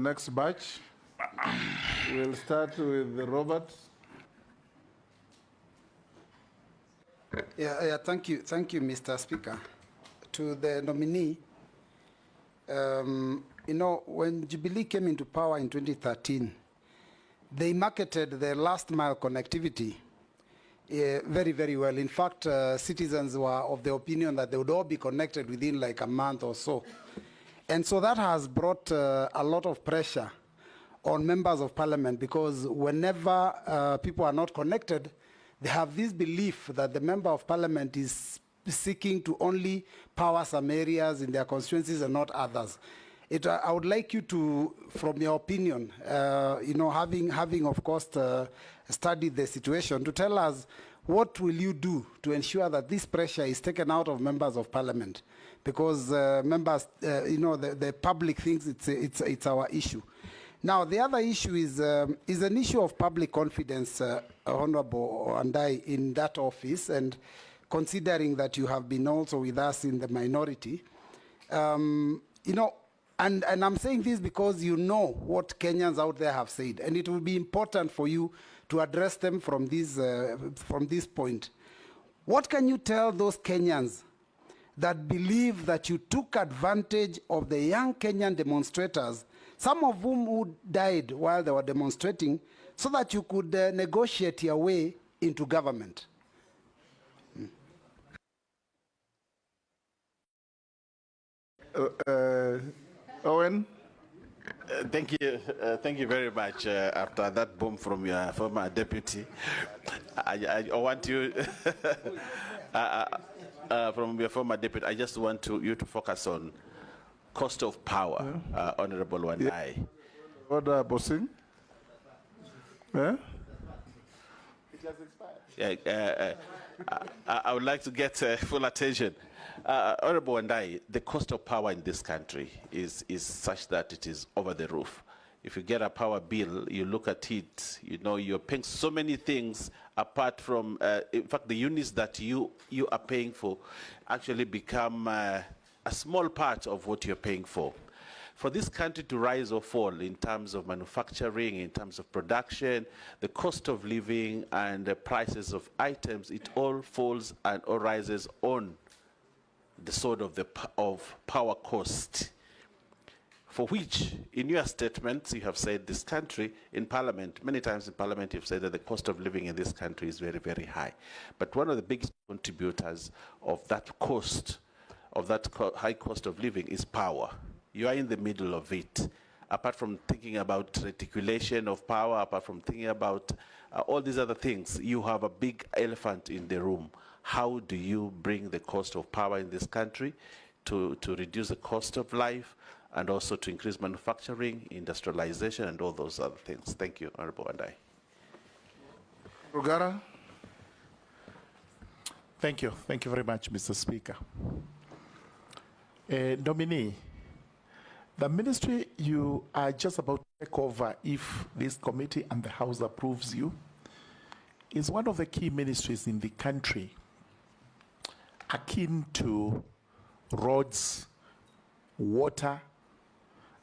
next batch. We'll start with Robert. Thank you, Mr. Speaker. To the nominee, when Jubilee came into power in 2013, they marketed the last mile connectivity very, very well. In fact, citizens were of the opinion that they would all be connected within like a month or so. And so that has brought a lot of pressure on members of parliament, because whenever people are not connected, they have this belief that the member of parliament is seeking to only power some areas in their constituencies and not others. I would like you to, from your opinion, having of course studied the situation, to tell us what will you do to ensure that this pressure is taken out of members of parliament, because members, the public thinks it's our issue. Now, the other issue is an issue of public confidence, Honorable Wandayi, in that office, and considering that you have been also with us in the minority, and I'm saying this because you know what Kenyans out there have said, and it will be important for you to address them from this point. What can you tell those Kenyans that believe that you took advantage of the young Kenyan demonstrators, some of whom who died while they were demonstrating, so that you could negotiate your way into government? Owen? Thank you very much. After that boom from your former deputy, I want you, from your former deputy, I just want you to focus on cost of power, Honorable Wandayi. Order, Bossing. Yeah? It has expired. Yeah, I would like to get full attention. Honorable Wandayi, the cost of power in this country is such that it is over the roof. If you get a power bill, you look at it, you're paying so many things apart from, in fact, the units that you are paying for actually become a small part of what you're paying for. For this country to rise or fall in terms of manufacturing, in terms of production, the cost of living and the prices of items, it all falls and all rises on the sword of power cost, for which, in your statements, you have said this country, in parliament, many times in parliament, you've said that the cost of living in this country is very, very high. But one of the biggest contributors of that cost, of that high cost of living, is power. You are in the middle of it. Apart from thinking about reticulation of power, apart from thinking about all these other things, you have a big elephant in the room. How do you bring the cost of power in this country to reduce the cost of life and also to increase manufacturing, industrialization, and all those other things? Thank you, Honorable Wandayi. Rugara. Thank you. Thank you very much, Mr. Speaker. Nominee, the ministry you are just about to take over, if this committee and the House approves you, is one of the key ministries in the country, akin to roads, water,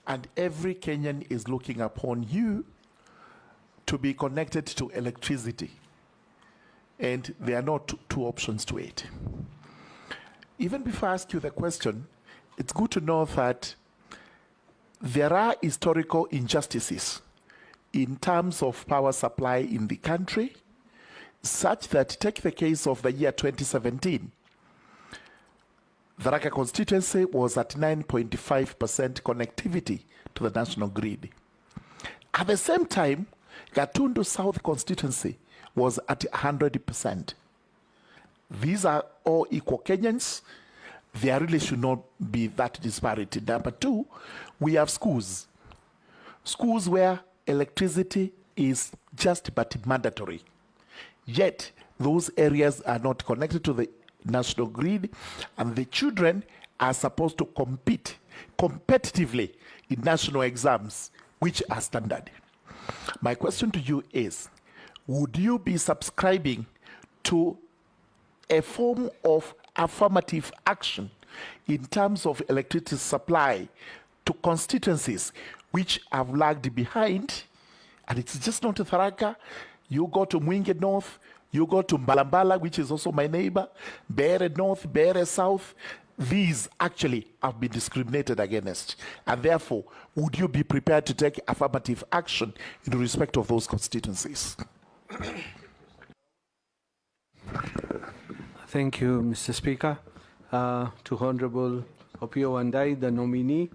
and every Kenyan is looking upon you to be connected to electricity. And there are not two options to it. Even before I ask you the question, it's good to know that there are historical injustices in terms of power supply in the country, such that, take the case of the year 2017, the Raka constituency was at 9.5% connectivity to the national grid. At the same time, Gatundu South constituency was at 100%. These are all equal Kenyans. There really should not be that disparity. Number two, we have schools. Schools where electricity is just but mandatory. Yet, those areas are not connected to the national grid, and the children are supposed to compete competitively in national exams, which are standard. My question to you is, would you be subscribing to a form of affirmative action in terms of electricity supply to constituencies which have lagged behind, and it's just not Tharaka. You go to Mwingi North, you go to Mbalambala, which is also my neighbor, Bere North, Bere South. These actually have been discriminated against. And therefore, would you be prepared to take affirmative action in respect of those constituencies? Thank you, Mr. Speaker. To Honorable Opiyo Wandayi, the nominee.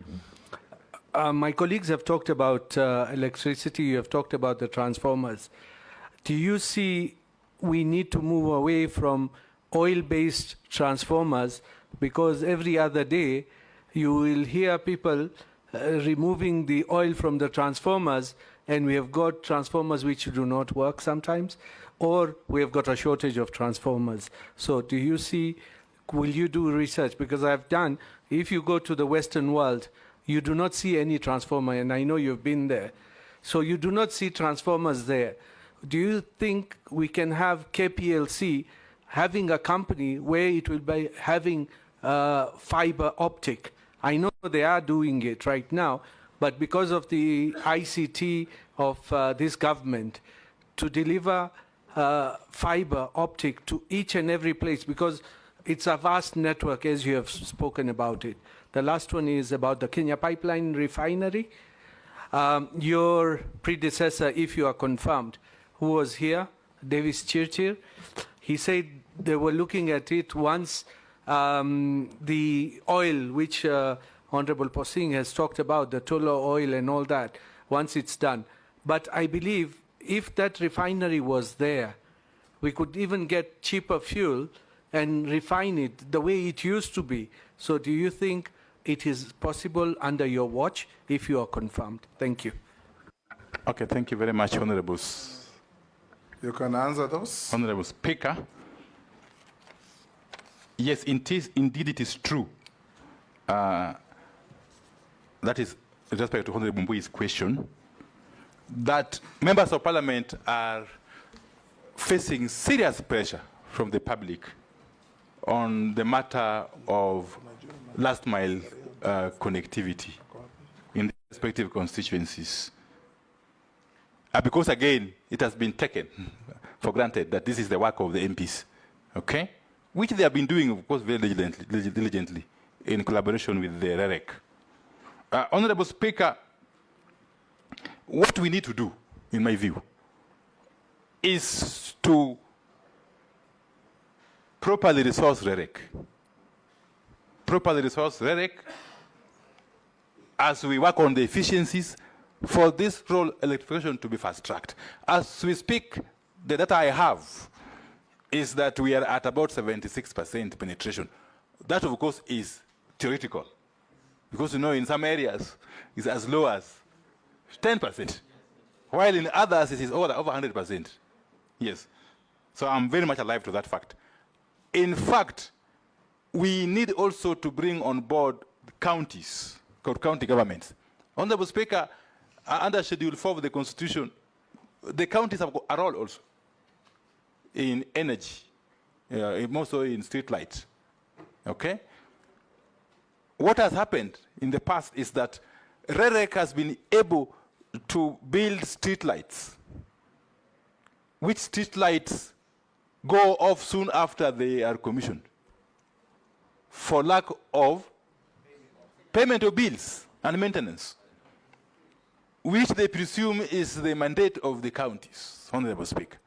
My colleagues have talked about electricity, you have talked about the transformers. Do you see we need to move away from oil-based transformers, because every other day you will hear people removing the oil from the transformers, and we have got transformers which do not work sometimes, or we have got a shortage of transformers. So do you see, will you do research? Because I've done, if you go to the Western world, you do not see any transformer, and I know you've been there. So you do not see transformers there. Do you think we can have KPLC having a company where it will be having fiber optic? I know they are doing it right now, but because of the ICT of this government, to deliver fiber optic to each and every place, because it's a vast network, as you have spoken about it. The last one is about the Kenya Pipeline Refinery. Your predecessor, if you are confirmed, who was here, Davis Chirchir, he said they were looking at it once the oil, which Honorable Posing has talked about, the Tolo oil and all that, once it's done. But I believe if that refinery was there, we could even get cheaper fuel and refine it the way it used to be. So do you think it is possible under your watch if you are confirmed? Thank you. Okay, thank you very much, Honorables. You can answer those. Honorable Speaker. Yes, indeed it is true. That is, with respect to Honorable Mbui's question, that members of parliament are facing serious pressure from the public on the matter of last mile connectivity in the respective constituencies. Because again, it has been taken for granted that this is the work of the MPs, okay? Which they have been doing, of course, very diligently in collaboration with the REREC. Honorable Speaker, what we need to do, in my view, is to properly resource REREC. Properly resource REREC as we work on the efficiencies for this rural electrification to be fast-tracked. As we speak, the data I have is that we are at about 76% penetration. That, of course, is theoretical. Because, you know, in some areas, it's as low as 10%, while in others, it is over 100%. Yes. So I'm very much alive to that fact. In fact, we need also to bring on board counties, county governments. Honorable Speaker, under Schedule 4 of the Constitution, the counties have a role also in energy, more so in street lights. Okay? What has happened in the past is that REREC has been able to build street lights, which street lights go off soon after they are commissioned for lack of payment of bills and maintenance, which they presume is the mandate of the counties, Honorable Speaker.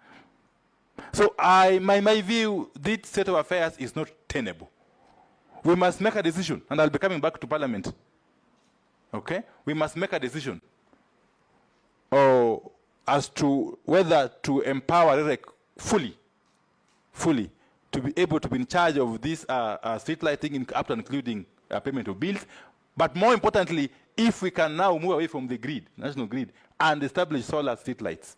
So my view, this state of affairs is not tenable. We must make a decision, and I'll be coming back to Parliament. Okay? We must make a decision as to whether to empower REREC fully, to be able to be in charge of this street lighting, up to including payment of bills. But more importantly, if we can now move away from the grid, national grid, and establish solar street lights,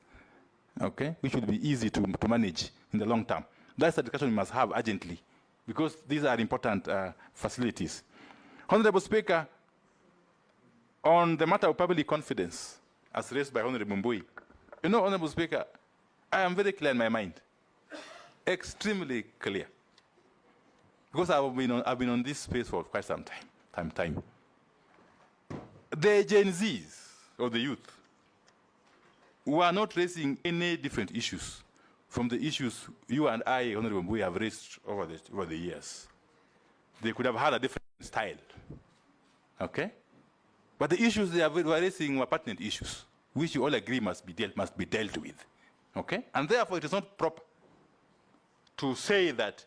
okay, which will be easy to manage in the long term. That's a discussion we must have urgently, because these are important facilities. Honorable Speaker, on the matter of public confidence, as raised by Honorable Mbui, you know, Honorable Speaker, I am very clear in my mind, extremely clear, because I've been on this space for quite some time. the Gen Zs, or the youth, were not raising any different issues from the issues you and I, Honorable Mbui, have raised over the years. They could have had a different style, okay? But the issues they were raising were pertinent issues, which you all agree must be dealt with, okay? And therefore, it is not proper to say that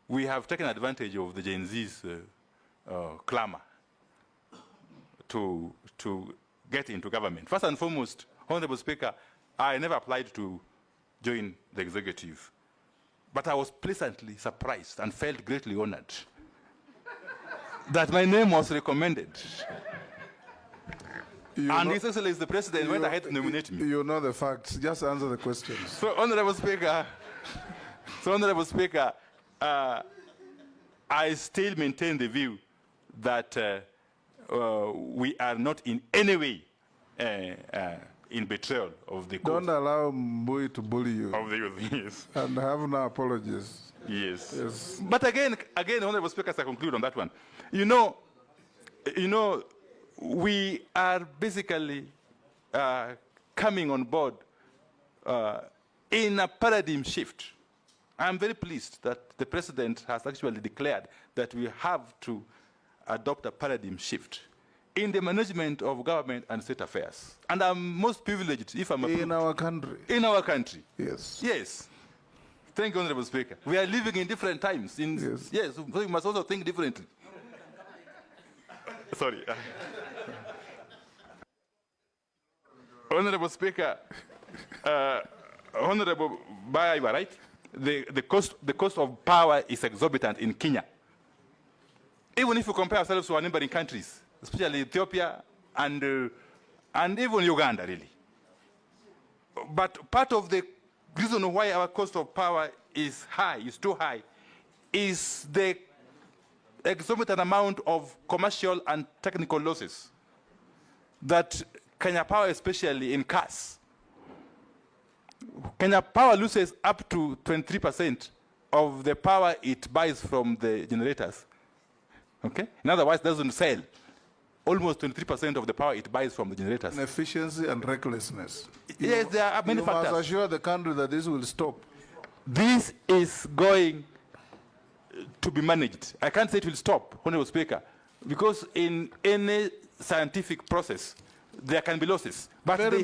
we have taken advantage of the Gen Z's clamor to get into government. First and foremost, Honorable Speaker, I never applied to join the executive, but I was pleasantly surprised and felt greatly honored that my name was recommended. And His Excellency the President went ahead to nominate me. You know the facts. Just answer the questions. So, Honorable Speaker, I still maintain the view that we are not in any way in betrayal of the cause. Don't allow Mbui to bully you. Of the youth, yes. And have no apologies. Yes. Yes. But again, Honorable Speaker, as I conclude on that one, you know, we are basically coming on board in a paradigm shift. I'm very pleased that the President has actually declared that we have to adopt a paradigm shift in the management of government and state affairs. And I'm most privileged if I'm approved. In our country. In our country. Yes. Yes. Thank you, Honorable Speaker. We are living in different times. Yes, so we must also think differently. Sorry. Honorable Speaker, Honorable Baya, you are right. The cost of power is exorbitant in Kenya. Even if we compare ourselves to our neighboring countries, especially Ethiopia and even Uganda, really. But part of the reason why our cost of power is too high, is the exorbitant amount of commercial and technical losses that Kenya Power, especially in cars. Kenya Power loses up to 23% of the power it buys from the generators. Okay? In other words, it doesn't sell. Almost 23% of the power it buys from the generators. Inefficiency and recklessness. Yes, there are many factors. You must assure the country that this will stop. This is going to be managed. I can't say it will stop, Honorable Speaker, because in any scientific process, there can be losses. But they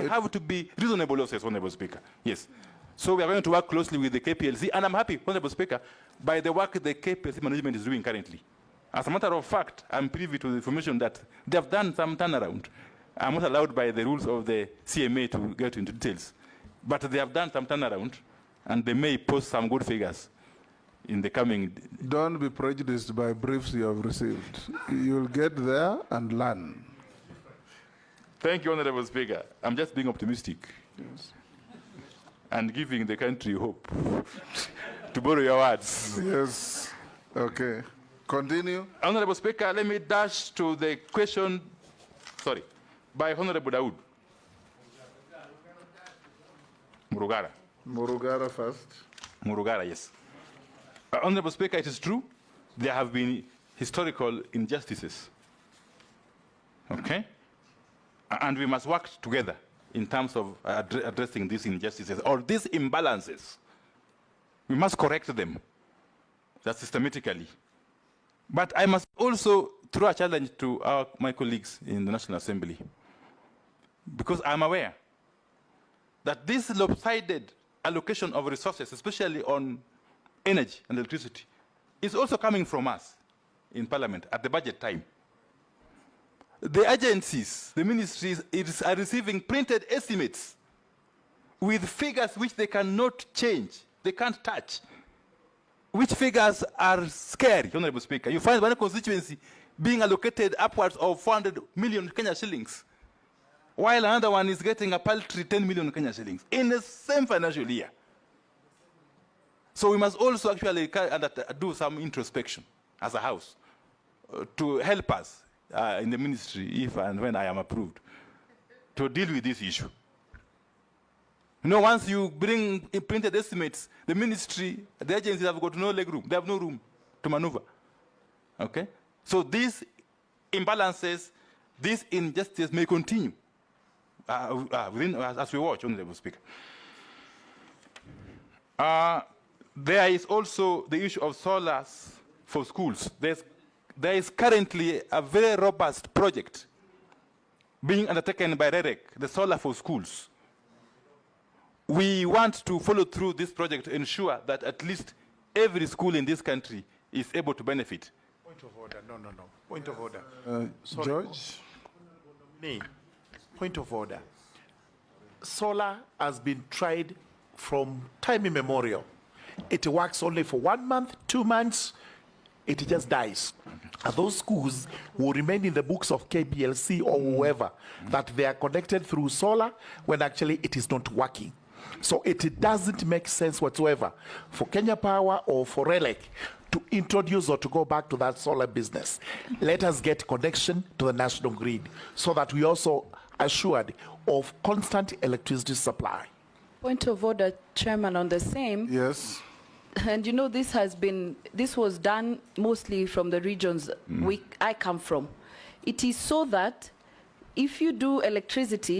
have to be reasonable losses, Honorable Speaker. Yes. So we are going to work closely with the KPLC, and I'm happy, Honorable Speaker, by the work the KPLC management is doing currently. As a matter of fact, I'm privy to the information that they have done some turnaround. I'm not allowed by the rules of the CMA to get into details. But they have done some turnaround, and they may post some good figures in the coming... Don't be prejudiced by briefs you have received. You'll get there and learn. Thank you, Honorable Speaker. I'm just being optimistic. Yes. And giving the country hope. To borrow your words. Yes. Okay. Continue. Honorable Speaker, let me dash to the question, by Honorable Dawood. Murugara. Murugara first. Murugara, yes. Honorable Speaker, it is true, there have been historical injustices. Okay? And we must work together in terms of addressing these injustices or these imbalances. We must correct them. That's systematically. But I must also throw a challenge to my colleagues in the National Assembly, because I'm aware that this lopsided allocation of resources, especially on energy and electricity, is also coming from us in Parliament at the budget time. The agencies, the ministries, are receiving printed estimates with figures which they cannot change, they can't touch, which figures are scary, Honorable Speaker. You find one constituency being allocated upwards of 400 million Kenya shillings, while another one is getting a paltry 10 million Kenya shillings in the same financial year. So we must also actually do some introspection as a House to help us in the ministry, if and when I am approved, to deal with this issue. You know, once you bring printed estimates, the ministry, the agencies have got no leg room. They have no room to maneuver. Okay? So these imbalances this injustice may continue as we watch, Honorable Speaker. There is also the issue of solars for schools. There is currently a very robust project being undertaken by REREC, the solar for schools. We want to follow through this project to ensure that at least every school in this country is able to benefit. Point of order. No. Point of order. George? Point of order. Solar has been tried from time immemorial. It works only for 1 month, 2 months, it just dies. And those schools will remain in the books of KPLC or whoever that they are connected through solar when actually it is not working. So it doesn't make sense whatsoever for Kenya Power or for RELEC to introduce or to go back to that solar business. Let us get connection to the national grid so that we also assured of constant electricity supply. Point of order, Chairman, on the same. Yes. And you know, this was done mostly from the regions I come from. It is so that if you do electricity